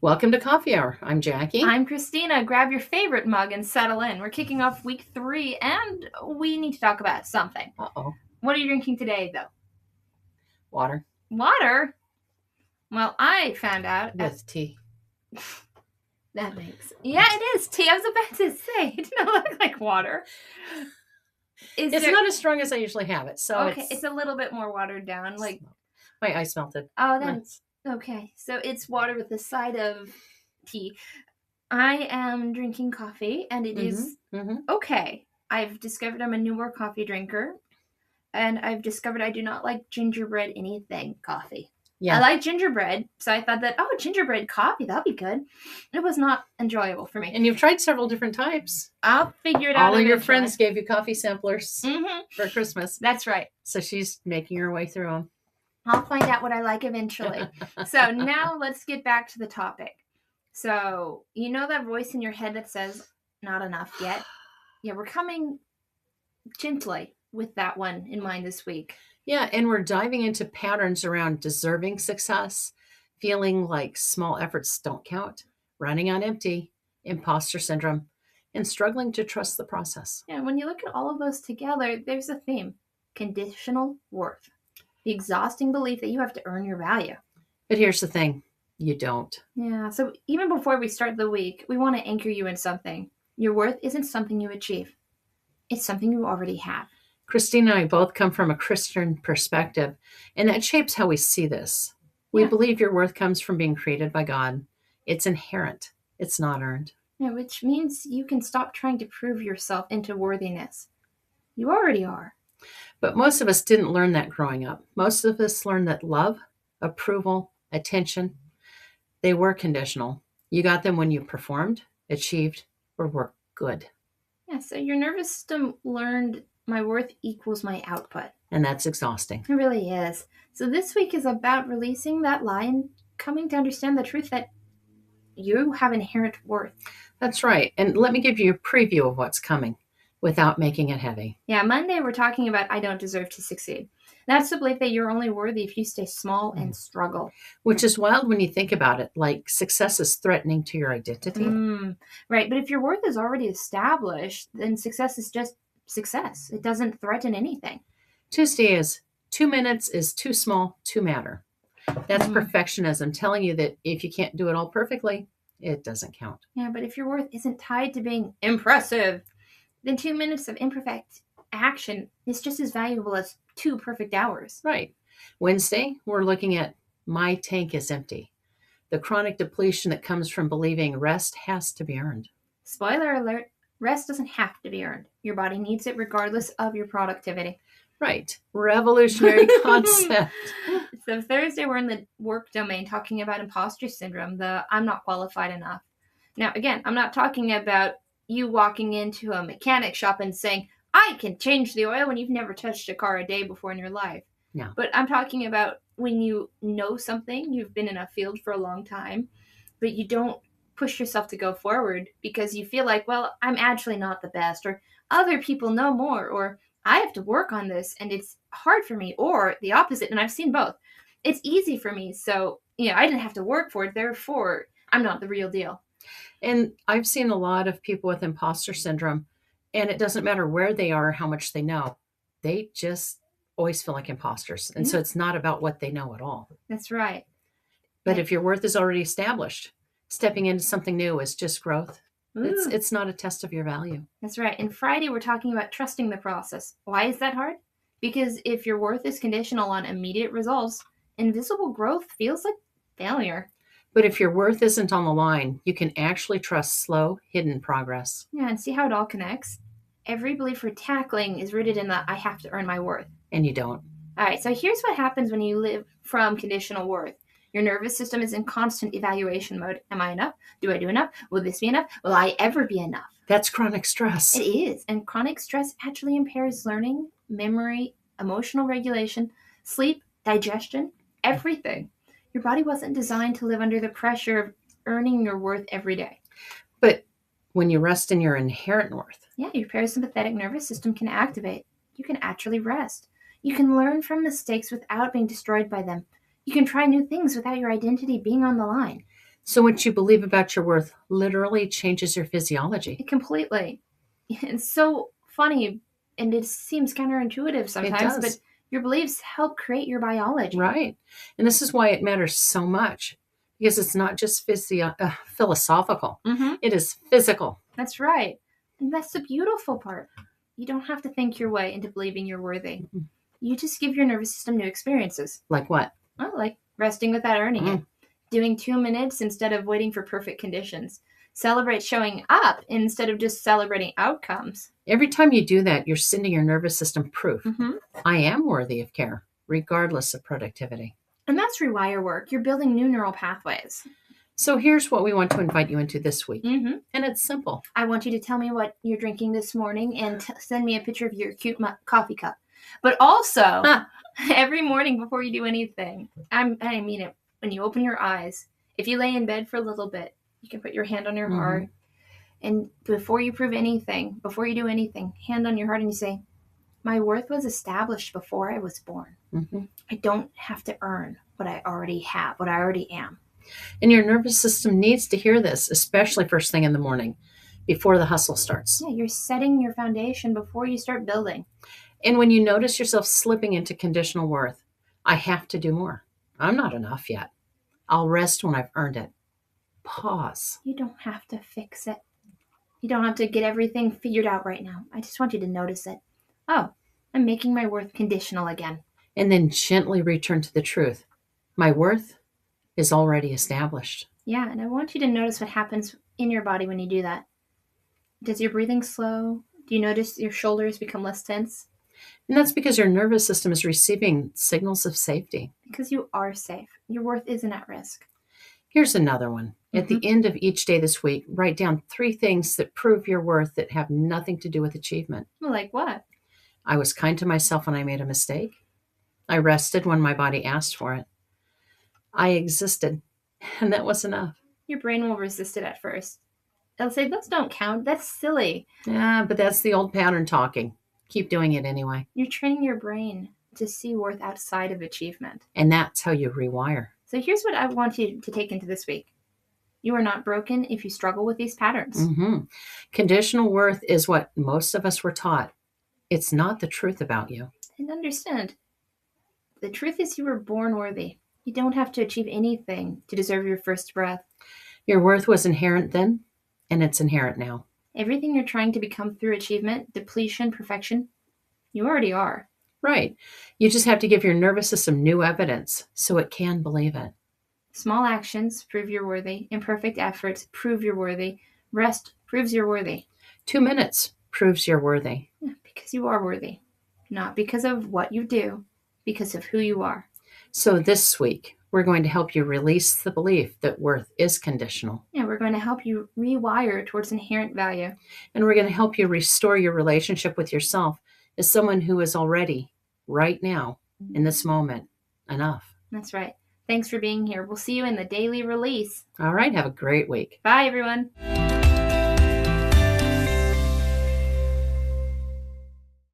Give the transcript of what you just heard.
Welcome to Coffee Hour. I'm Jackie. I'm Christina. Grab your favorite mug and settle in. We're kicking off week 3, and we need to talk about something. Uh-oh. What are you drinking today, though? Water. Water? Well, I found out... With tea. That makes... Yeah, it is tea. I was about to say. It didn't look like water. It's not as strong as I usually have it, so okay, it's a little bit more watered down. Like my eyes melted. Oh, that's... Okay, so it's water with a side of tea. I am drinking coffee, and it is okay. I've discovered I'm a newer coffee drinker, and I've discovered I do not like gingerbread anything coffee. Yeah. I like gingerbread, so I thought that, gingerbread coffee, that'll be good. It was not enjoyable for me. And you've tried several different types. I'll figure it out. All of your friends gave you coffee samplers for Christmas. That's right. So she's making her way through them. I'll find out what I like eventually. So now let's get back to the topic. So, you know that voice in your head that says, not enough yet? Yeah, we're coming gently with that one in mind this week. Yeah, and we're diving into patterns around deserving success, feeling like small efforts don't count, running on empty, imposter syndrome, and struggling to trust the process. Yeah, when you look at all of those together, there's a theme: conditional worth. The exhausting belief that you have to earn your value. But here's the thing. You don't. Yeah, so even before we start the week, we want to anchor you in something. Your worth isn't something you achieve. It's something you already have. Christine and I both come from a Christian perspective, and that shapes how we see this. We believe your worth comes from being created by God. It's inherent. It's not earned. Yeah, which means you can stop trying to prove yourself into worthiness. You already are. But most of us didn't learn that growing up. Most of us learned that love, approval, attention, they were conditional. You got them when you performed, achieved, or were good. Yeah, so your nervous system learned my worth equals my output. And that's exhausting. It really is. So this week is about releasing that lie and coming to understand the truth that you have inherent worth. That's right. And let me give you a preview of what's coming without making it heavy. Yeah, Monday we're talking about I don't deserve to succeed. That's the belief that you're only worthy if you stay small and struggle. Which is wild when you think about it, like success is threatening to your identity. Right, but if your worth is already established, then success is just success. It doesn't threaten anything. Tuesday is 2 minutes is too small to matter. That's perfectionism telling you that if you can't do it all perfectly, it doesn't count. Yeah, but if your worth isn't tied to being impressive, then 2 minutes of imperfect action is just as valuable as 2 perfect hours. Right. Wednesday, we're looking at my tank is empty. The chronic depletion that comes from believing rest has to be earned. Spoiler alert, rest doesn't have to be earned. Your body needs it regardless of your productivity. Right. Revolutionary concept. So Thursday, we're in the work domain talking about imposter syndrome, the I'm not qualified enough. Now, again, I'm not talking about you walking into a mechanic shop and saying, I can change the oil when you've never touched a car a day before in your life. No. But I'm talking about when you know something, you've been in a field for a long time, but you don't push yourself to go forward because you feel like, well, I'm actually not the best, or other people know more, or I have to work on this and it's hard for me, or the opposite. And I've seen both. It's easy for me. So, I didn't have to work for it. Therefore, I'm not the real deal. And I've seen a lot of people with imposter syndrome, and it doesn't matter where they are or how much they know. They just always feel like imposters. And so it's not about what they know at all. That's right. But if your worth is already established, stepping into something new is just growth. It's not a test of your value. That's right. And Friday, we're talking about trusting the process. Why is that hard? Because if your worth is conditional on immediate results, invisible growth feels like failure. But if your worth isn't on the line, you can actually trust slow, hidden progress. Yeah, and see how it all connects? Every belief we're tackling is rooted in the I have to earn my worth. And you don't. All right, so here's what happens when you live from conditional worth. Your nervous system is in constant evaluation mode. Am I enough? Do I do enough? Will this be enough? Will I ever be enough? That's chronic stress. It is. And chronic stress actually impairs learning, memory, emotional regulation, sleep, digestion, everything. Your body wasn't designed to live under the pressure of earning your worth every day. But when you rest in your inherent worth. Yeah, your parasympathetic nervous system can activate. You can actually rest. You can learn from mistakes without being destroyed by them. You can try new things without your identity being on the line. So what you believe about your worth literally changes your physiology. Completely. It's so funny, and it seems counterintuitive sometimes, but does. your beliefs help create your biology. Right. And this is why it matters so much, because it's not just philosophical. It is physical. That's right. And that's the beautiful part. You don't have to think your way into believing you're worthy. You just give your nervous system new experiences. Like what? Oh, like resting without earning it. Doing 2 minutes instead of waiting for perfect conditions. Celebrate showing up instead of just celebrating outcomes. Every time you do that, you're sending your nervous system proof. I am worthy of care, regardless of productivity. And that's Rewire work. You're building new neural pathways. So here's what we want to invite you into this week. And it's simple. I want you to tell me what you're drinking this morning and send me a picture of your cute coffee cup. But also, every morning before you do anything, I mean it, when you open your eyes, if you lay in bed for a little bit, you can put your hand on your heart. And before you prove anything, before you do anything, hand on your heart and you say, my worth was established before I was born. I don't have to earn what I already have, what I already am. And your nervous system needs to hear this, especially first thing in the morning, before the hustle starts. Yeah, you're setting your foundation before you start building. And when you notice yourself slipping into conditional worth, I have to do more. I'm not enough yet. I'll rest when I've earned it. Pause. You don't have to fix it. You don't have to get everything figured out right now. I just want you to notice it. Oh, I'm making my worth conditional again. And then gently return to the truth. My worth is already established. Yeah, and I want you to notice what happens in your body when you do that. Does your breathing slow? Do you notice your shoulders become less tense? And that's because your nervous system is receiving signals of safety. Because you are safe. Your worth isn't at risk. Here's another one. At the end of each day this week, write down 3 things that prove your worth that have nothing to do with achievement. Like what? I was kind to myself when I made a mistake. I rested when my body asked for it. I existed, and that was enough. Your brain will resist it at first. It'll say, those don't count. That's silly. Yeah, but that's the old pattern talking. Keep doing it anyway. You're training your brain to see worth outside of achievement. And that's how you rewire. So here's what I want you to take into this week. You are not broken if you struggle with these patterns. Conditional worth is what most of us were taught. It's not the truth about you. And understand, the truth is you were born worthy. You don't have to achieve anything to deserve your first breath. Your worth was inherent then, and it's inherent now. Everything you're trying to become through achievement, depletion, perfection, you already are. Right. You just have to give your nervous system new evidence so it can believe it. Small actions prove you're worthy. Imperfect efforts prove you're worthy. Rest proves you're worthy. 2 minutes proves you're worthy. Yeah, because you are worthy. Not because of what you do, because of who you are. So this week, we're going to help you release the belief that worth is conditional. Yeah, we're going to help you rewire towards inherent value. And we're going to help you restore your relationship with yourself as someone who is already, right now, in this moment, enough. That's right. Thanks for being here. We'll see you in the daily release. All right. Have a great week. Bye, everyone.